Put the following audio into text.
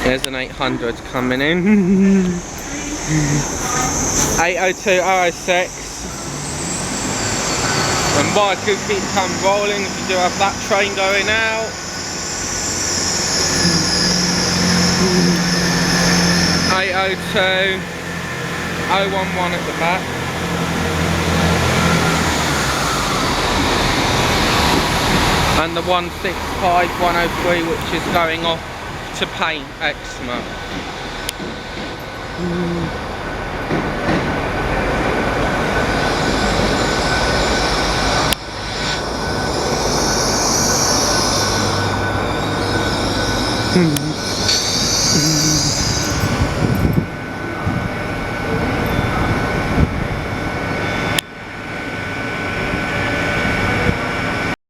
There's an 800 coming in. 802 006. And Michael keeps come rolling if you do have that train going out. 802 011 at the back. And the 165 103 which is going off to paint eczema.